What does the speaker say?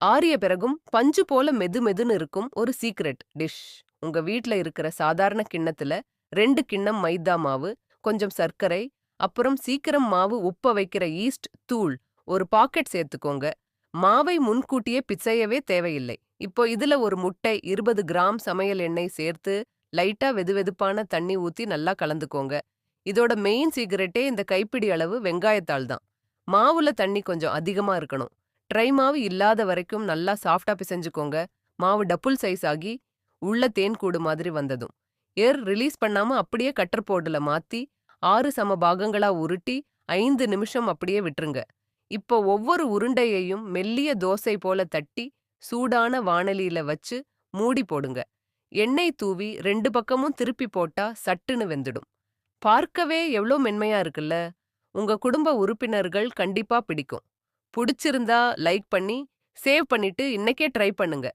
ஆறிய பிறகும் பஞ்சு போல மெதுமெதுன்னு இருக்கும் ஒரு சீக்ரெட் டிஷ். உங்க வீட்ல இருக்கிற சாதாரண கிண்ணத்துல 2 கிண்ணம் மைதா மாவு, கொஞ்சம் சர்க்கரை, அப்புறம் சீக்கிரம் மாவு உப்ப வைக்கிற ஈஸ்ட் தூள் ஒரு பாக்கெட் சேர்த்துக்கோங்க. மாவை முன்கூட்டியே பிசையவே தேவையில்லை. இப்போ இதுல ஒரு முட்டை, 20 கிராம் சமையல் எண்ணெய் சேர்த்து லைட்டா வெதுவெதுப்பான தண்ணி ஊத்தி நல்லா கலந்துக்கோங்க. இதோட மெயின் சீக்ரெட்டே இந்த கைப்பிடி அளவு வெங்காயத்தாள் தான். மாவுல தண்ணி கொஞ்சம் அதிகமா இருக்கணும். ட்ரை மாவு இல்லாத வரைக்கும் நல்லா சாஃப்டா பிசைஞ்சுக்கோங்க. மாவு டபுள் சைஸ் ஆகி உள்ள தேன் கூடு மாதிரி வந்ததும் ஏர் ரிலீஸ் பண்ணாம அப்படியே கட்டர் போர்டுல மாத்தி 6 சம பாகங்களா உருட்டி 5 நிமிஷம் அப்படியே விட்டுருங்க. இப்போ ஒவ்வொரு உருண்டையையும் மெல்லிய தோசை போல தட்டி சூடான வாணலியில வச்சு மூடி போடுங்க. எண்ணெய் தூவி 2 பக்கமும் திருப்பி போட்டா சட்டுன்னு வெந்துடும். பார்க்கவே எவ்ளோ மென்மையா இருக்குல்ல. உங்க குடும்ப உறுப்பினர்கள் கண்டிப்பா பிடிக்கும். புடிச்சிருந்தா லைக் பண்ணி சேவ் பண்ணிட்டு இன்னைக்கே ட்ரை பண்ணுங்க.